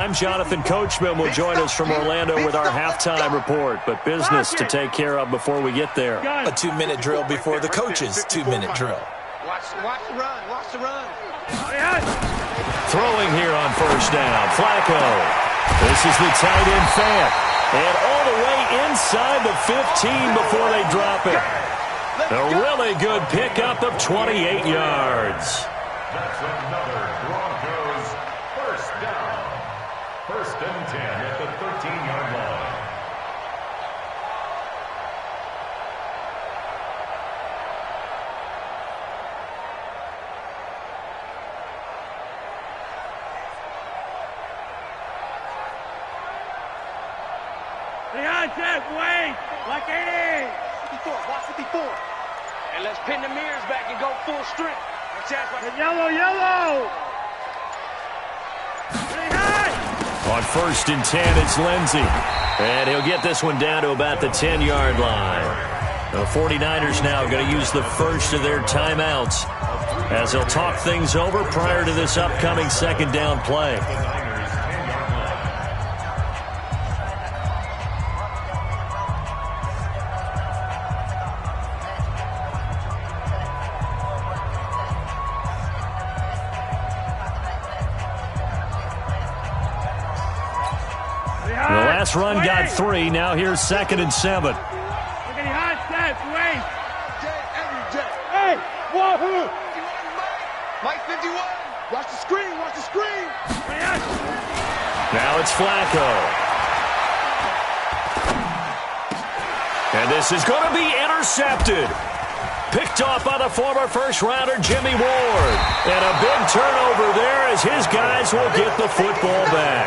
I'm Jonathan Coachman will join us from Orlando with our halftime report, but business to take care of before we get there. A 2-minute drill before the coach's 2-minute drill. Watch the run. Watch the run. Throwing here on first down, Flacco. This is the tight end Fant. And all the way inside the 15 before they drop it. A really good pickup of 28 yards. That's another Broncos first down. First and 10 at the 13-yard line. Wait, like 80. 54, watch 54. And let's pin the mirrors back and go full strength. Yellow. On first and 10, it's Lindsey. And he'll get this one down to about the 10-yard line. The 49ers now going to use the first of their timeouts as they'll talk things over prior to this upcoming second down play. Last run got 3. Now here's 2nd and 7. Look at the hot steps. Wait. Hey, wahoo! Mike 51. Watch the screen. Watch the screen. Now it's Flacco. And this is going to be intercepted. Picked off by the former first-rounder Jimmy Ward. And a big turnover there as his guys will get the football back.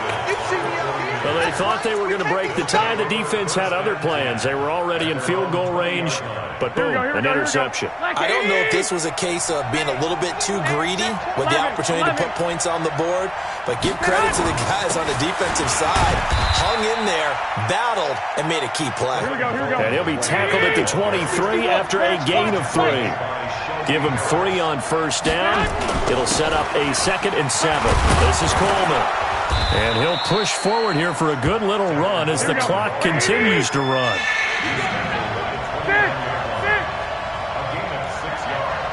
Well, they thought they were going to break the tie. The defense had other plans. They were already in field goal range, but boom, an interception. I don't know if this was a case of being a little bit too greedy with the opportunity to put points on the board, but give credit to the guys on the defensive side. Hung in there, battled, and made a key play. And he'll be tackled at the 23 after a gain of 3. Give him 3 on first down. It'll set up a 2nd and 7. This is Coleman. And he'll push forward here for a good little run as the clock continues to run. A gain of 6 yards.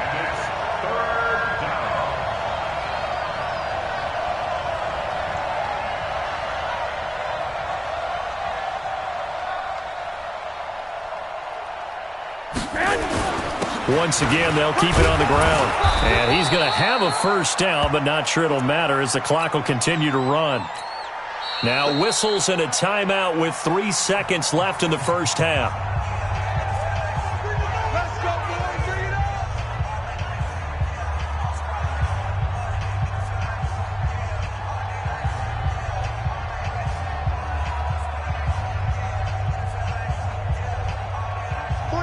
And it's 3rd down. Once again, they'll keep it on the ground. And he's going to have a first down, but not sure it'll matter as the clock will continue to run. Now whistles and a timeout with 3 seconds left in the first half. Let's go, boys. Bring it up.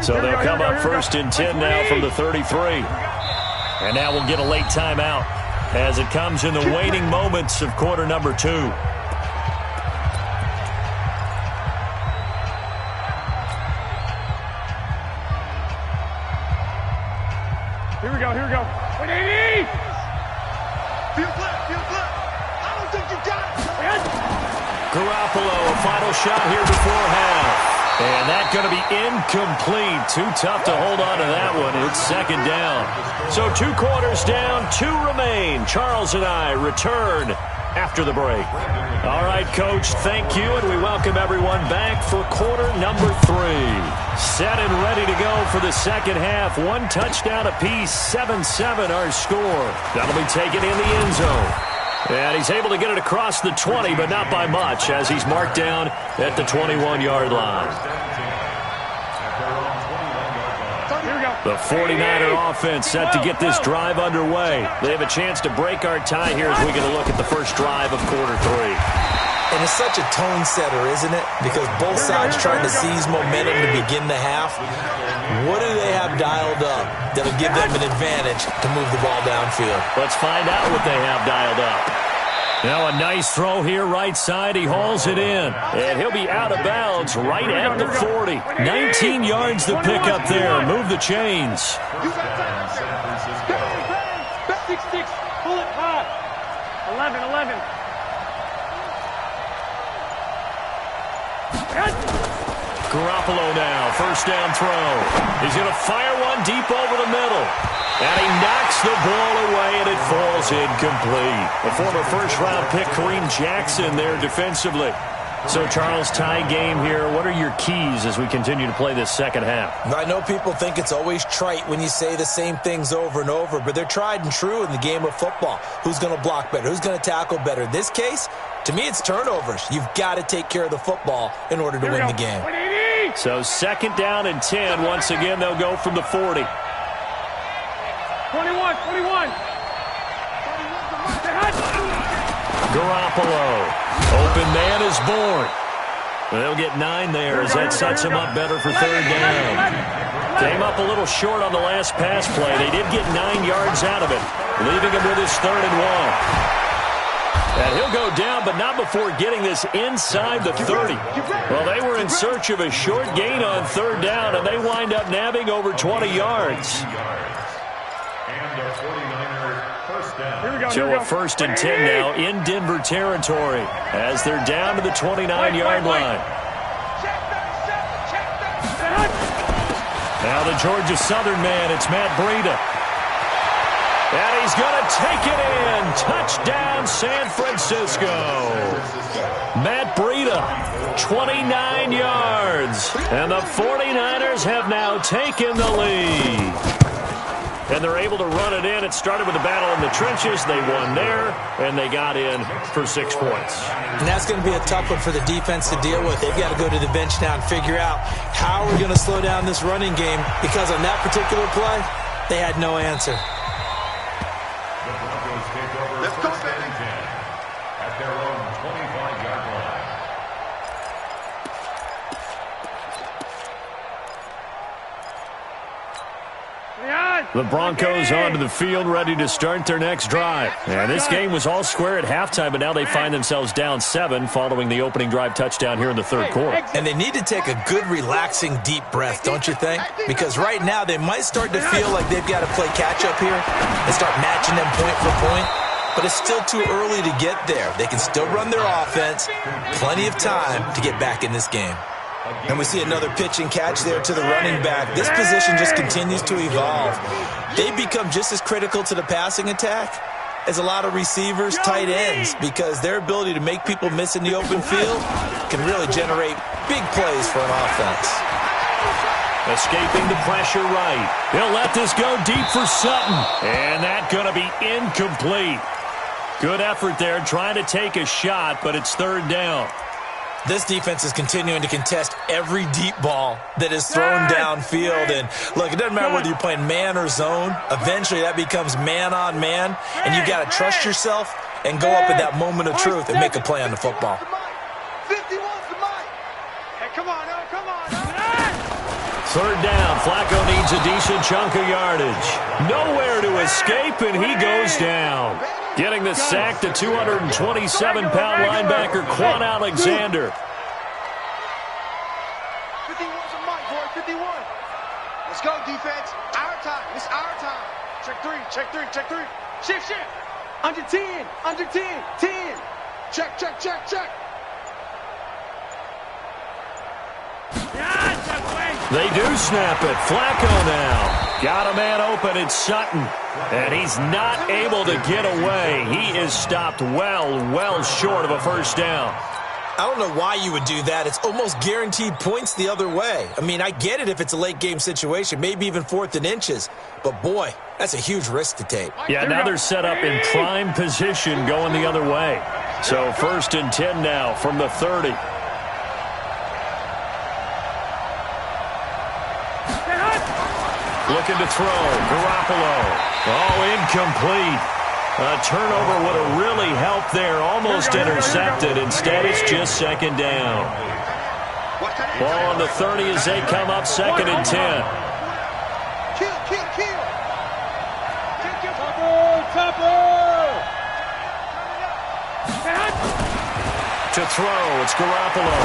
So they'll come up first and 10 now from the 33. And now we'll get a late timeout as it comes in the waning moments of quarter number 2. Here we go. 180. Feel flip. I don't think you got it. Garoppolo, a final shot here before half. And that's going to be incomplete. Too tough to hold on to that one. It's 2nd down. So 2 quarters down, 2 remain. Charles and I return after the break. All right, Coach, thank you, and we welcome everyone back for quarter number 3. Set and ready to go for the second half. 1 touchdown apiece, 7-7 our score. That'll be taken in the end zone. And he's able to get it across the 20, but not by much, as he's marked down at the 21-yard line. The 49er offense set to get this drive underway. They have a chance to break our tie here as we get a look at the first drive of quarter 3. And it's such a tone setter, isn't it? Because both sides trying to seize momentum to begin the half. What do they have dialed up that'll give them an advantage to move the ball downfield? Let's find out what they have dialed up. Now a nice throw here right side. He hauls it in. And he'll be out of bounds right at the 40. 19 yards to pick up there. Move the chains. You got time. Back 6-6. Pull it high. 11. Garoppolo now, first down throw. He's going to fire one deep over the middle. And he knocks the ball away, and it falls incomplete. The former first-round pick, Kareem Jackson, there defensively. So, Charles, tie game here. What are your keys as we continue to play this second half? I know people think it's always trite when you say the same things over and over, but they're tried and true in the game of football. Who's going to block better? Who's going to tackle better? In this case, to me, it's turnovers. You've got to take care of the football in order to win the game. So, second down and 10. Once again, they'll go from the 40. 21. Garoppolo. Open man is born. They'll get 9 there as that sets him up better for third down. Came up a little short on the last pass play. They did get 9 yards out of it, leaving him with his 3rd and 1. And he'll go down, but not before getting this inside the 30. Well, they were in search of a short gain on third down, and they wind up nabbing over 20 yards. So a first and 10 now in Denver territory as they're down to the 29-yard line. Now the Georgia Southern man, it's Matt Breida. And he's going to take it in. Touchdown, San Francisco. Matt Breida, 29 yards. And the 49ers have now taken the lead. And they're able to run it in. It started with a battle in the trenches. They won there, and they got in for 6 points. And that's going to be a tough one for the defense to deal with. They've got to go to the bench now and figure out how we're going to slow down this running game, because on that particular play, they had no answer. Let's go, baby. At their own 25-yard line. The Broncos onto the field, ready to start their next drive. And this game was all square at halftime, but now they find themselves down 7 following the opening drive touchdown here in the third quarter. And they need to take a good, relaxing, deep breath, don't you think? Because right now they might start to feel like they've got to play catch-up here and start matching them point for point. But it's still too early to get there. They can still run their offense. Plenty of time to get back in this game. And we see another pitch and catch there to the running back. This position just continues to evolve. They become just as critical to the passing attack as a lot of receivers, tight ends, because their ability to make people miss in the open field can really generate big plays for an offense. Escaping the pressure right. He'll let this go deep for Sutton. And that's going to be incomplete. Good effort there, trying to take a shot, but it's third down. This defense is continuing to contest every deep ball that is thrown downfield. And, look, it doesn't matter whether you're playing man or zone. Eventually that becomes man-on-man, and you've got to trust yourself and go up at that moment of truth and make a play on the football. 51's the mic. Hey, come on, come on. Third down. Flacco needs a decent chunk of yardage. Nowhere to escape, and he goes down. Getting the sack, the 227-pound linebacker, Quan Alexander. 51's a mic, boy, 51. Let's go, defense. Our time. It's our time. Check 3, check 3, check 3. Shift. Under 10, 10. Check. They do snap it. Flacco now. Got a man open. It's Sutton. And he's not able to get away. He is stopped well short of a first down. I don't know why you would do that. It's almost guaranteed points the other way. I mean, I get it if it's a late game situation, maybe even 4th and inches. But, boy, that's a huge risk to take. Yeah, now they're set up in prime position going the other way. So first and 10 now from the 30. Looking to throw. Garoppolo. Oh, incomplete. A turnover would have really helped there. Almost intercepted. Instead, it's just second down. Ball on the 30 as they come up second and 10. Kill. To throw, it's Garoppolo.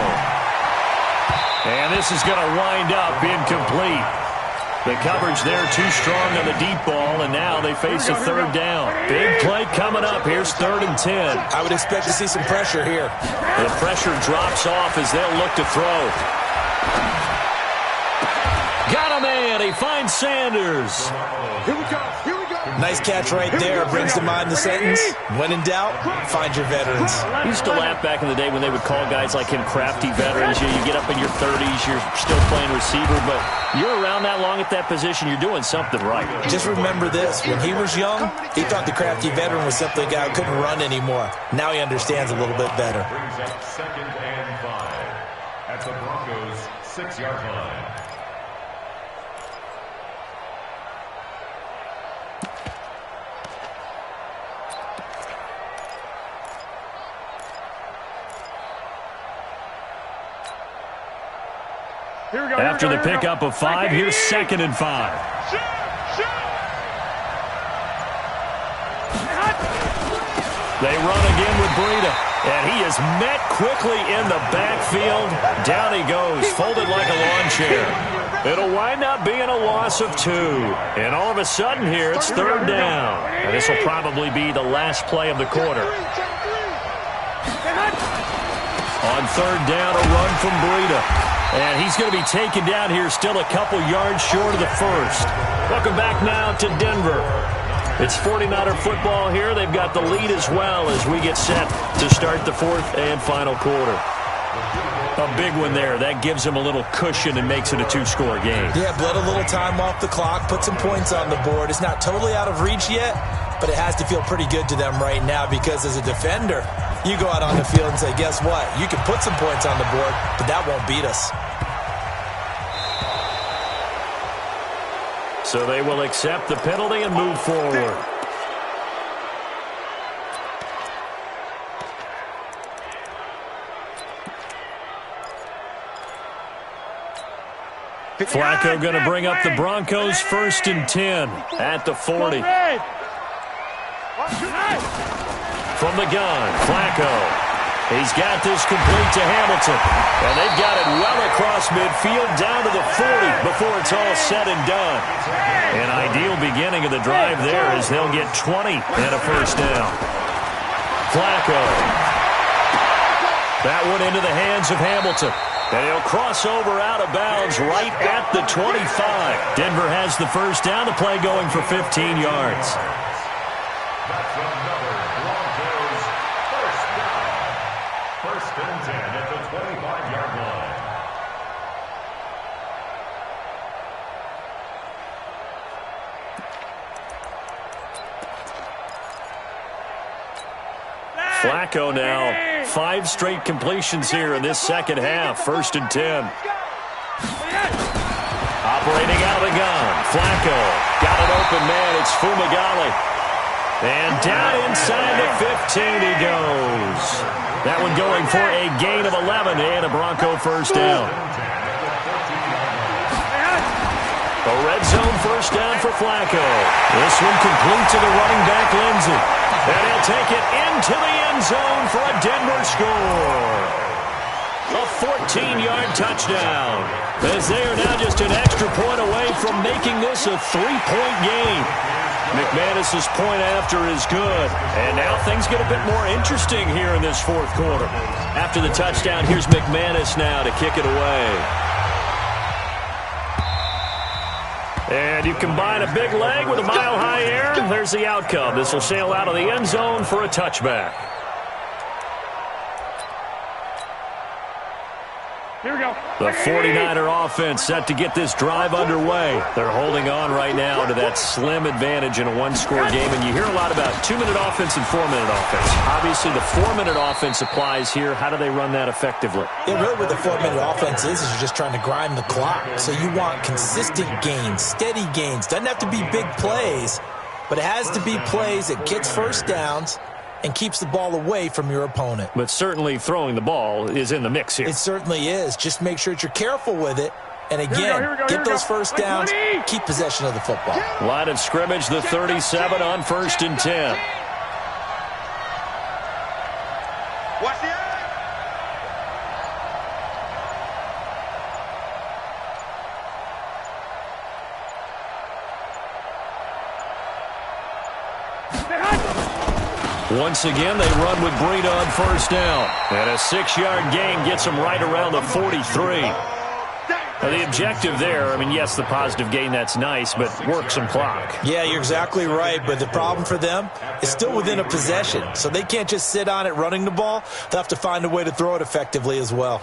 And this is going to wind up incomplete. The coverage there too strong on the deep ball, and now they face a third down. Big play coming up. Here's 3rd and 10. I would expect to see some pressure here. The pressure drops off as they'll look to throw. Got a man. He finds Sanders. Here we go. Here we go. Nice catch right there. Brings to mind the sentence, when in doubt, find your veterans. I used to laugh back in the day when they would call guys like him crafty veterans. You get up in your 30s, you're still playing receiver, but you're around that long at that position, you're doing something right. Just remember this. When he was young, he thought the crafty veteran was simply a guy who couldn't run anymore. Now he understands a little bit better. Brings up 2nd and 5 at the Broncos' 6-yard line. Here we go. After the pickup of 5, here's 2nd and 5. They run again with Breida, and he is met quickly in the backfield. Down he goes, folded like a lawn chair. It'll wind up being a loss of 2. And all of a sudden here, it's 3rd down. And this will probably be the last play of the quarter. On 3rd down, a run from Breida. And he's going to be taken down here, still a couple yards short of the first. Welcome back now to Denver. It's 49er football here. They've got the lead as well as we get set to start the 4th and final quarter. A big one there. That gives them a little cushion and makes it a 2-score game. Yeah, bled a little time off the clock, put some points on the board. It's not totally out of reach yet, but it has to feel pretty good to them right now because as a defender, you go out on the field and say, guess what? You can put some points on the board, but that won't beat us. So they will accept the penalty and move forward. Flacco going to bring up the Broncos 1st and 10 at the 40. From the gun, Flacco. He's got this complete to Hamilton. And they've got it well across midfield down to the 40 before it's all said and done. An ideal beginning of the drive there as they'll get 20 and a first down. Flacco. That one into the hands of Hamilton. And he'll cross over out of bounds right at the 25. Denver has the first down. The play going for 15 yards. That's another Broncos first down. 1st and 10 at the 25-yard line. Flacco now, 5 straight completions here in this second half. 1st and 10. Operating out of the gun. Flacco got it open, man. It's Fumagalli. And down inside the 15 he goes. That one going for a gain of 11 and a Bronco first down. A red zone first down for Flacco. This one complete to the running back, Lindsey. And he'll take it into the end zone for a Denver score. A 14-yard touchdown. As they are now just an extra point away from making this a 3-point game. McManus's point after is good. And now things get a bit more interesting here in this 4th quarter. After the touchdown, here's McManus now to kick it away. And you combine a big leg with a mile-high air, and there's the outcome. This will sail out of the end zone for a touchback. Here we go. The 49er offense set to get this drive underway. They're holding on right now to that slim advantage in a 1-score game, and you hear a lot about 2-minute offense and 4-minute offense. Obviously, the 4-minute offense applies here. How do they run that effectively? Yeah, really what the 4-minute offense is you're just trying to grind the clock. So you want consistent gains, steady gains. Doesn't have to be big plays, but it has to be plays that gets first downs and keeps the ball away from your opponent. But certainly throwing the ball is in the mix here. It certainly is. Just make sure that you're careful with it. And again, get those first downs, keep possession of the football. Line of scrimmage, the 37 on 1st and 10. Watch the eye. Once again, they run with Breida on first down. And a 6-yard gain gets them right around the 43. Now, the objective there, I mean, yes, the positive gain, that's nice, but work some clock. Yeah, you're exactly right, but the problem for them is still within a possession, so they can't just sit on it running the ball. They'll have to find a way to throw it effectively as well.